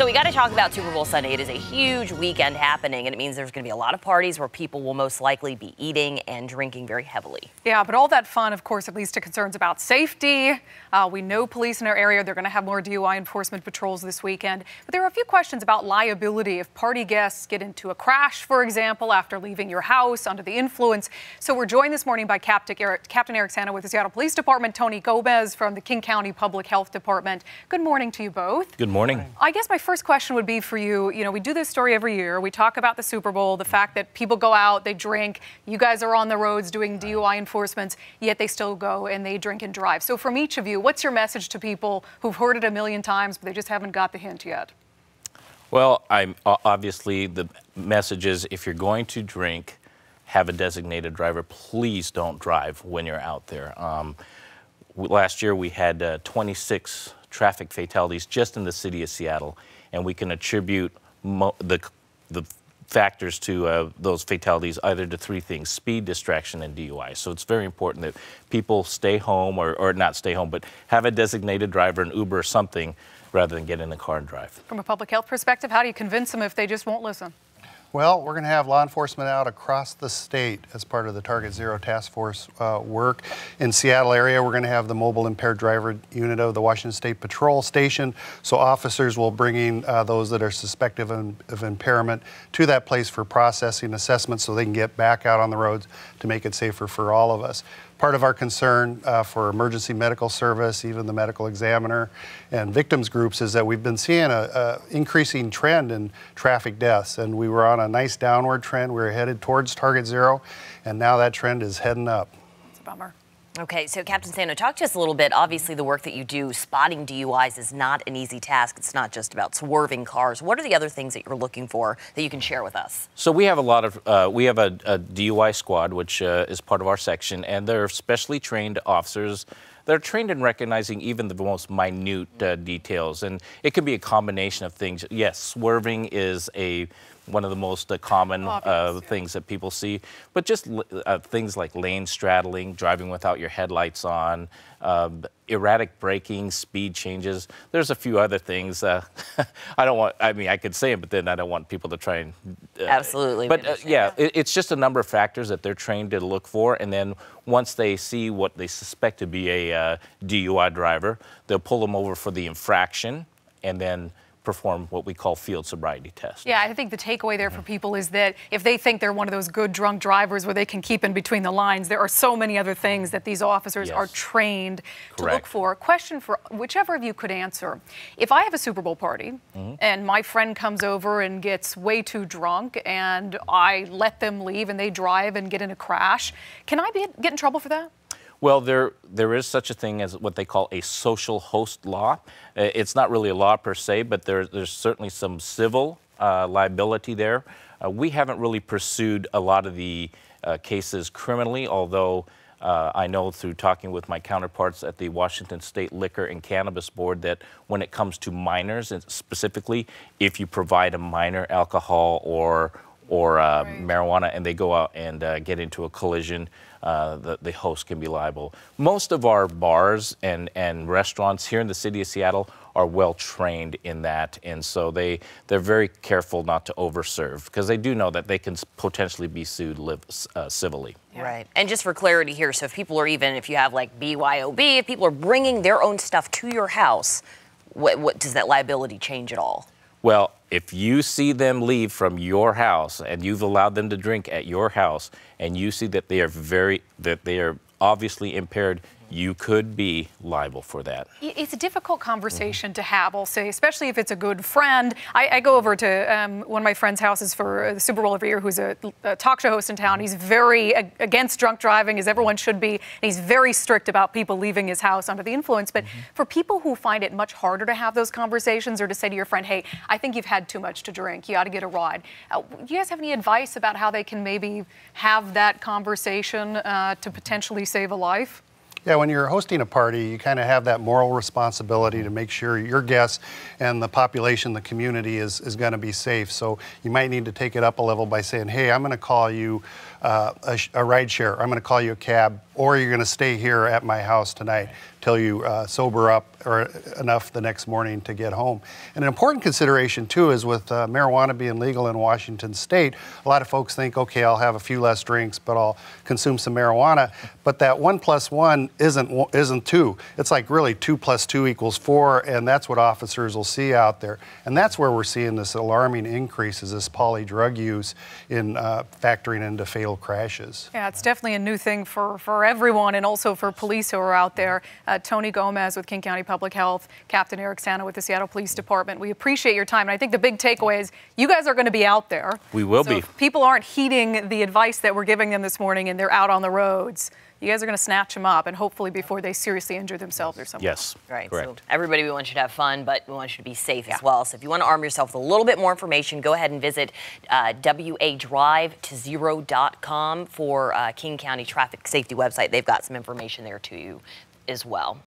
So we got to talk about Super Bowl Sunday. It is a huge weekend happening, and it means there's going to be a lot of parties where people will most likely be eating and drinking very heavily. Yeah, but all that fun, of course, leads to concerns about safety. We know police in our area, they're going to have more DUI enforcement patrols this weekend. But there are a few questions about liability if party guests get into a crash, for example, after leaving your house under the influence. So we're joined this morning by Captain Eric Santa with the Seattle Police Department, Tony Gomez from the King County Public Health Department. Good morning to you both. Good morning. I guess my first question would be for you. You know, we do this story every year. We talk about the Super Bowl, the fact that people go out, they drink. You guys are on the roads doing DUI enforcements, yet they still go and they drink and drive. So from each of you, what's your message to people who've heard it a million times, but they just haven't got the hint yet? Well, obviously the message is if you're going to drink, have a designated driver. Please don't drive when you're out there. Last year we had 26 traffic fatalities just in the city of Seattle, and we can attribute the factors to those fatalities either to three things: speed, distraction, and DUI. So it's very important that people stay home, or not stay home, but have a designated driver, an Uber or something, rather than get in the car and drive. From a public health perspective, how do you convince them if they just won't listen? Well, we're going to have law enforcement out across the state as part of the Target Zero Task Force work. In Seattle area, we're going to have the mobile impaired driver unit of the Washington State Patrol Station. So officers will bring in those that are suspected of impairment to that place for processing assessment so they can get back out on the roads to make it safer for all of us. Part of our concern for emergency medical service, even the medical examiner and victims groups, is that we've been seeing an increasing trend in traffic deaths, and we were on a nice downward trend. We were headed towards Target Zero, and now that trend is heading up. It's a bummer. Okay, so Captain Santa, talk to us a little bit. Obviously, the work that you do, spotting DUIs, is not an easy task. It's not just about swerving cars. What are the other things that you're looking for that you can share with us? So we have a lot of, we have a DUI squad, which is part of our section, and they're specially trained officers. They're trained in recognizing even the most minute details, and it can be a combination of things. Yes, swerving is one of the most common things that people see, but just things like lane straddling, driving without your headlights on, erratic braking, speed changes. There's a few other things. I mean, I could say it, but then I don't want people to try and... Absolutely. But yeah, it's just a number of factors that they're trained to look for, and then once they see what they suspect to be a DUI driver, they'll pull them over for the infraction, and then perform what we call field sobriety tests. Yeah, I think the takeaway there for people is that if they think they're one of those good drunk drivers where they can keep in between the lines, there are so many other things that these officers are trained to look for. Question for whichever of you could answer. If I have a Super Bowl party and my friend comes over and gets way too drunk and I let them leave and they drive and get in a crash, can I get in trouble for that? Well, there is such a thing as what they call a social host law. It's not really a law per se, but there's certainly some civil liability there. We haven't really pursued a lot of the cases criminally, although I know through talking with my counterparts at the Washington State Liquor and Cannabis Board that when it comes to minors, and specifically if you provide a minor alcohol or marijuana and they go out and get into a collision, the host can be liable. Most of our bars and restaurants here in the city of Seattle are well trained in that, and so they're very careful not to overserve because they do know that they can potentially be sued civilly. Yeah. Right. And just for clarity here, so if people are if you have like BYOB, if people are bringing their own stuff to your house, what does that liability change at all? Well, if you see them leave from your house and you've allowed them to drink at your house and you see that they are obviously impaired, you could be liable for that. It's a difficult conversation to have, I'll say, especially if it's a good friend. I go over to one of my friend's houses for the Super Bowl every year, who's a talk show host in town. He's very against drunk driving, as everyone should be, and he's very strict about people leaving his house under the influence. But for people who find it much harder to have those conversations or to say to your friend, hey, I think you've had too much to drink, you ought to get a ride. Do you guys have any advice about how they can maybe have that conversation to potentially save a life? Yeah, when you're hosting a party, you kind of have that moral responsibility to make sure your guests and the population, the community is going to be safe. So you might need to take it up a level by saying, hey, I'm going to call you a ride share. I'm going to call you a cab, or you're going to stay here at my house tonight. till you sober up or enough the next morning to get home. And an important consideration too is with marijuana being legal in Washington State, a lot of folks think, okay, I'll have a few less drinks, but I'll consume some marijuana. But that 1 + 1 isn't 2. It's like really 2 + 2 = 4, and that's what officers will see out there. And that's where we're seeing this alarming increase, is this poly drug use in factoring into fatal crashes. Yeah, it's definitely a new thing for everyone, and also for police who are out there. Tony Gomez with King County Public Health, Captain Eric Santa with the Seattle Police Department. We appreciate your time, and I think the big takeaway is you guys are going to be out there. We will so be. If people aren't heeding the advice that we're giving them this morning and they're out on the roads, you guys are going to snatch them up, and hopefully before they seriously injure themselves or something. Yes. Right. Correct. So everybody, we want you to have fun, but we want you to be safe as well. So if you want to arm yourself with a little bit more information, go ahead and visit wadrive20.com for King County Traffic Safety website. They've got some information there to you as well.